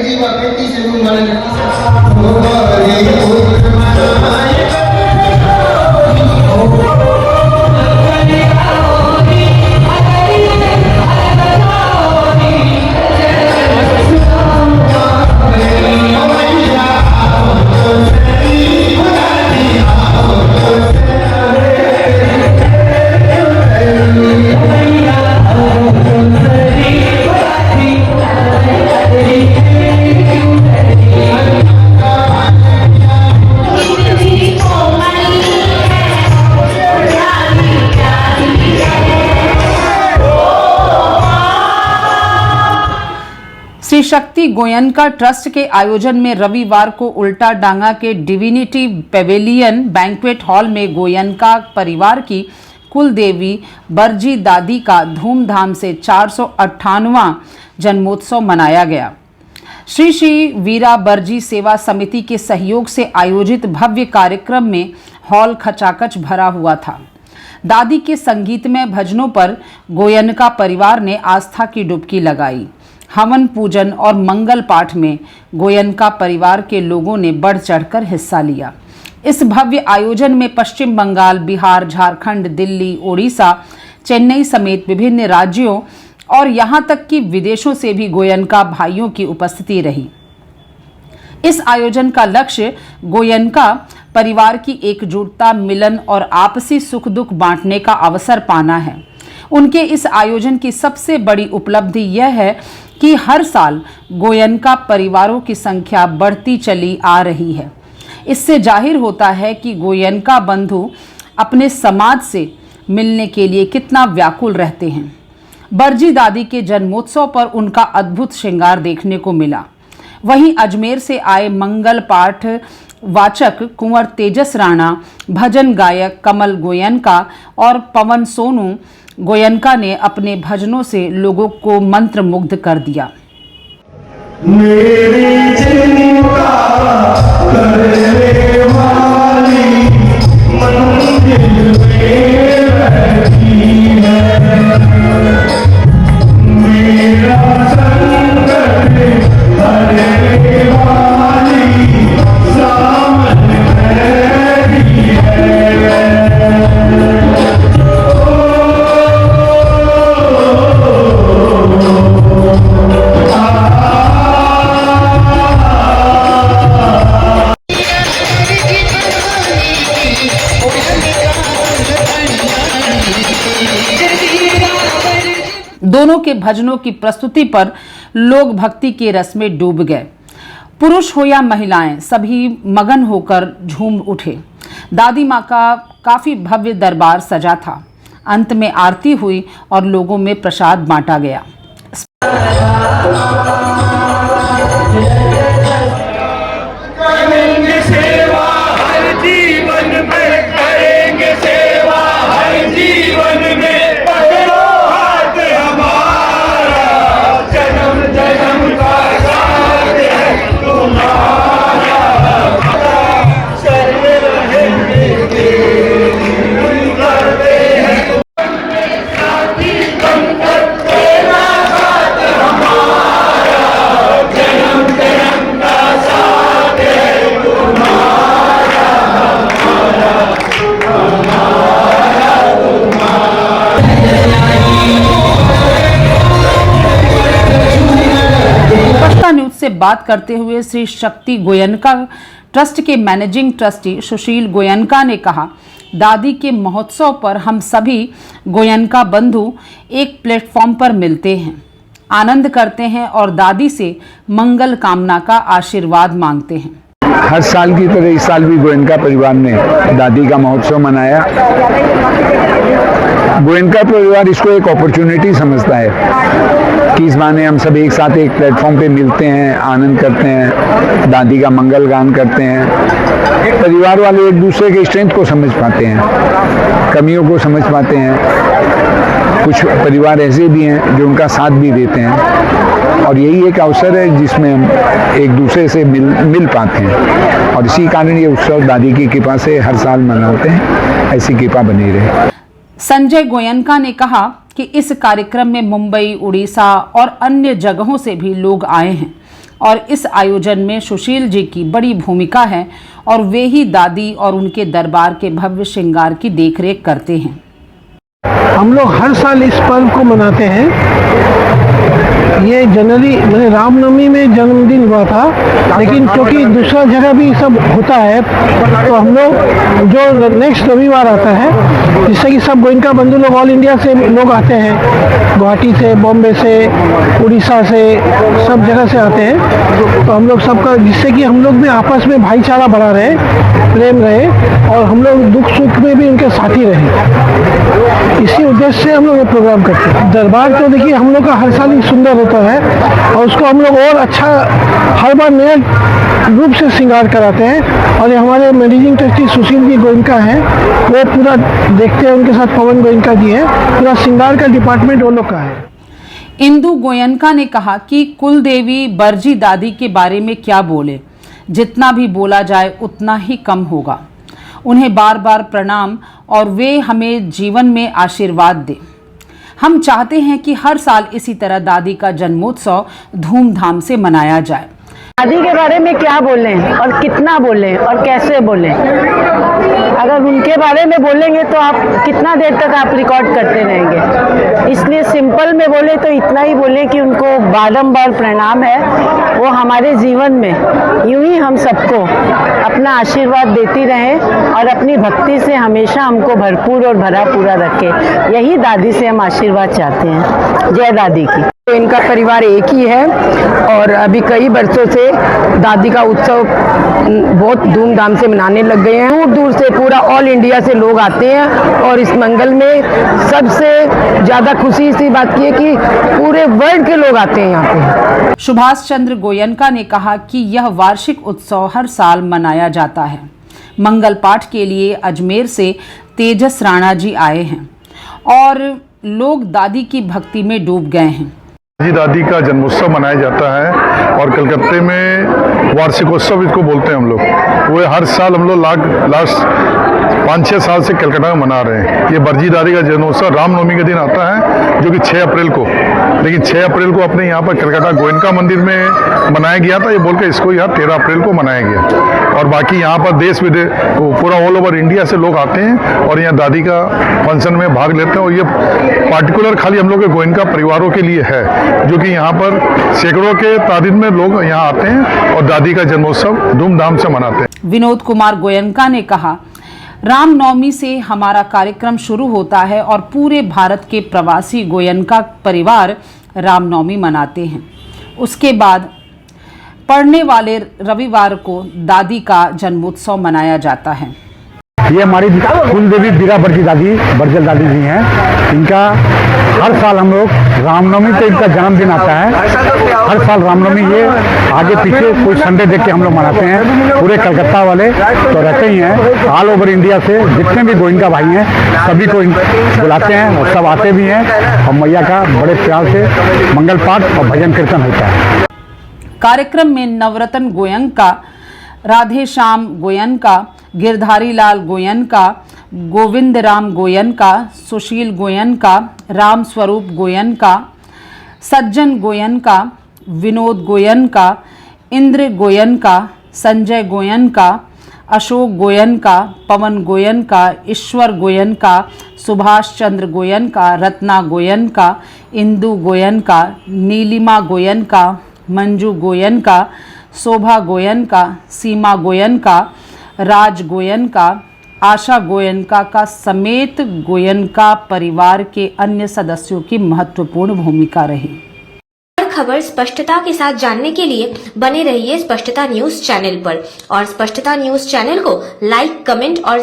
जीवा पेटी से मन श्री शक्ति गोयनका ट्रस्ट के आयोजन में रविवार को उल्टा डांगा के डिविनिटी पेवेलियन बैंक्वेट हॉल में गोयनका परिवार की कुल देवी बरजी दादी का धूमधाम से 498वां जन्मोत्सव मनाया गया। श्री श्री वीरा बरजी सेवा समिति के सहयोग से आयोजित भव्य कार्यक्रम में हॉल खचाखच भरा हुआ था। दादी के संगीतमय भजनों पर गोयनका परिवार ने आस्था की डुबकी लगाई। हवन पूजन और मंगल पाठ में गोयनका परिवार के लोगों ने बढ़ चढ़कर हिस्सा लिया। इस भव्य आयोजन में पश्चिम बंगाल, बिहार, झारखंड, दिल्ली, ओडिशा, चेन्नई समेत विभिन्न राज्यों और यहां तक कि विदेशों से भी गोयनका भाइयों की उपस्थिति रही। इस आयोजन का लक्ष्य गोयनका परिवार की एकजुटता, मिलन और आपसी सुख दुख बांटने का अवसर पाना है। उनके इस आयोजन की सबसे बड़ी उपलब्धि यह है कि हर साल गोयनका परिवारों की संख्या बढ़ती चली आ रही है। इससे जाहिर होता है कि गोयनका बंधु अपने समाज से मिलने के लिए कितना व्याकुल रहते हैं। बरजी दादी के जन्मोत्सव पर उनका अद्भुत श्रृंगार देखने को मिला। वहीं अजमेर से आए मंगल पाठ वाचक कुंवर तेजस राणा, भजन गायक कमल गोयनका और पवन सोनू गोयनका ने अपने भजनों से लोगों को मंत्रमुग्ध कर दिया। मेरी चिंता करने वाली मंजिल में रहती है, मेरा संकट हरने वाली सामने रहती है। दोनों के भजनों की प्रस्तुति पर लोग भक्ति के रस में डूब गए। पुरुष हो या महिलाएं सभी मगन होकर झूम उठे। दादी माँ का काफी भव्य दरबार सजा था। अंत में आरती हुई और लोगों में प्रसाद बांटा गया। करेंगे सेवा हर जीवन में, करेंगे सेवा हर जीवन में, पकड़ो हाथ हमारा, जन्म जन्म का साथ है तुम्हारा, सर्व रहेंगे करते हैं साथी बनकर, तेरा साथ हमारा, जन्म जन्म का साथ है तुम्हारा, पश्ता न्यूज से बात करते हुए श्री शक्ति गोयनका ट्रस्ट के मैनेजिंग ट्रस्टी सुशील गोयनका ने कहा, दादी के महोत्सव पर हम सभी गोयनका बंधु एक प्लेटफॉर्म पर मिलते हैं, आनंद करते हैं और दादी से मंगल कामना का आशीर्वाद मांगते हैं। हर साल की तरह इस साल भी गोयनका परिवार ने दादी का महोत्सव मनाया। गोयनका परिवार इसको एक अपॉर्चुनिटी समझता है कि इस बहाने हम सब एक साथ एक प्लेटफॉर्म पे मिलते हैं, आनंद करते हैं, दादी का मंगल गान करते हैं। परिवार वाले एक दूसरे के स्ट्रेंथ को समझ पाते हैं, कमियों को समझ पाते हैं। कुछ परिवार ऐसे भी हैं जो उनका साथ भी देते हैं और यही एक अवसर है जिसमें हम एक दूसरे से मिल पाते हैं और इसी कारण ये उत्सव दादी की कृपा से हर साल मनाते हैं। ऐसी कृपा बनी रहे। संजय गोयनका ने कहा कि इस कार्यक्रम में मुंबई, उड़ीसा और अन्य जगहों से भी लोग आए हैं और इस आयोजन में सुशील जी की बड़ी भूमिका है और वे ही दादी और उनके दरबार के भव्य श्रृंगार की देखरेख करते हैं। हम लोग हर साल इस पर्व को मनाते हैं। ये जनरली मेरे रामनवमी में जन्मदिन हुआ था, लेकिन क्योंकि दूसरा जगह भी सब होता है तो हम लोग जो नेक्स्ट रविवार आता है, जिससे कि सब गोइनका बंधु लोग ऑल इंडिया से लोग आते हैं, गुवाहाटी से, बॉम्बे से, उड़ीसा से, सब जगह से आते हैं। तो हम लोग सबका, जिससे कि हम लोग भी आपस में भाईचारा बढ़ा रहे, प्रेम रहे और हम लोग दुख सुख में भी उनके साथी रहे। इसी उद्देश्य से हम लोग ये प्रोग्राम करते हैं। दरबार तो देखिए हम लोग का हर साल ही सुंदर होता है और उसको हम लोग और अच्छा हर बार नए रूप से श्रृंगार कराते हैं। और ये हमारे मैनेजिंग ट्रस्टी सुशील जी गोयनका हैं, वो पूरा देखते हैं, उनके साथ पवन गोयनका जी हैं, पूरा श्रृंगार का डिपार्टमेंट वो लोग का है। इंदु गोयनका ने कहा कि कुलदेवी बरजी दादी के बारे में क्या बोले, जितना भी बोला जाए उतना ही कम होगा। उन्हें बार बार प्रणाम और वे हमें जीवन में आशीर्वाद दें। हम चाहते हैं कि हर साल इसी तरह दादी का जन्मोत्सव धूमधाम से मनाया जाए। दादी के बारे में क्या बोलें और कितना बोलें और कैसे बोलें। अगर उनके बारे में बोलेंगे तो आप कितना देर तक आप रिकॉर्ड करते रहेंगे। इसलिए सिंपल में बोले तो इतना ही बोलें कि उनको बारंबार प्रणाम है, वो हमारे जीवन में यूं ही हम सबको अपना आशीर्वाद देती रहें और अपनी भक्ति से हमेशा हमको भरपूर और भरा पूरा रखे। यही दादी से हम आशीर्वाद चाहते हैं। जय दादी की। तो इनका परिवार एक ही है और अभी कई वर्षों से दादी का उत्सव बहुत धूमधाम से मनाने लग गए हैं। दूर दूर से पूरा ऑल इंडिया से लोग आते हैं और इस मंगल में सबसे ज़्यादा खुशी इसी बात की है कि पूरे वर्ल्ड के लोग आते हैं यहाँ पे। सुभाष चंद्र गोयनका ने कहा कि यह वार्षिक उत्सव हर साल मनाया जाता है। मंगल पाठ के लिए अजमेर से तेजस राणा जी आए हैं और लोग दादी की भक्ति में डूब गए हैं। दादी का जन्मोत्सव मनाया जाता है और कलकत्ते में वार्षिकोत्सव इसको बोलते हैं हम लोग। वो हर साल हम लोग लास्ट 5-6 साल से कलकत्ता में मना रहे हैं। ये बरजी दादी का जन्मोत्सव रामनवमी के दिन आता है, जो कि 6 अप्रैल को, लेकिन 6 अप्रैल को अपने यहाँ पर कलकत्ता गोयनका मंदिर में मनाया गया था। ये बोल के इसको यहाँ 13 अप्रैल को मनाया गया और बाकी यहाँ पर देश विदेश पूरा ऑल ओवर इंडिया से लोग आते हैं और यहाँ दादी का फंक्शन में भाग लेते हैं। और ये पार्टिकुलर खाली हम लोग के गोयनका परिवारों के लिए है, जो कि यहाँ पर सैकड़ों के तादाद में लोग यहाँ आते हैं और दादी का जन्मोत्सव धूमधाम से मनाते हैं। विनोद कुमार गोयनका ने कहा, रामनवमी से हमारा कार्यक्रम शुरू होता है और पूरे भारत के प्रवासी गोयनका परिवार रामनवमी मनाते हैं। उसके बाद पड़ने वाले रविवार को दादी का जन्मोत्सव मनाया जाता है। ये हमारी कुलदेवी बीरा बरजी दादी, बरजल दादी जी हैं। इनका हर साल हम लोग रामनवमी पे इनका जन्मदिन आता है। हर साल रामनवमी ये आगे पीछे कोई संडे देख के हम लोग मनाते हैं। पूरे कलकत्ता वाले तो रहते ही हैं, ऑल ओवर इंडिया से जितने भी गोयनका भाई हैं सभी को बुलाते हैं और सब आते भी हैं और मैया का बड़े प्यार से मंगल पाठ और भजन कीर्तन होता है। कार्यक्रम में नवरत्न गोयनका, राधे श्याम गोयनका, गिरधारी लाल गोयनका, गोविंद राम गोयनका, सुशील गोयनका, राम स्वरूप गोयनका, सज्जन गोयनका, विनोद गोयनका, इंद्र गोयनका, संजय गोयनका, अशोक गोयनका, पवन गोयनका, ईश्वर गोयनका, सुभाष चंद्र गोयनका, रत्ना गोयनका, इंदु गोयनका, नीलिमा गोयनका, मंजू गोयनका, शोभा गोयनका, सीमा गोयनका, राज गोयनका, आशा गोयनका का समेत गोयनका परिवार के अन्य सदस्यों की महत्वपूर्ण भूमिका रही। हर खबर स्पष्टता के साथ जानने के लिए बने रहिए स्पष्टता न्यूज चैनल पर और स्पष्टता न्यूज चैनल को लाइक, कमेंट और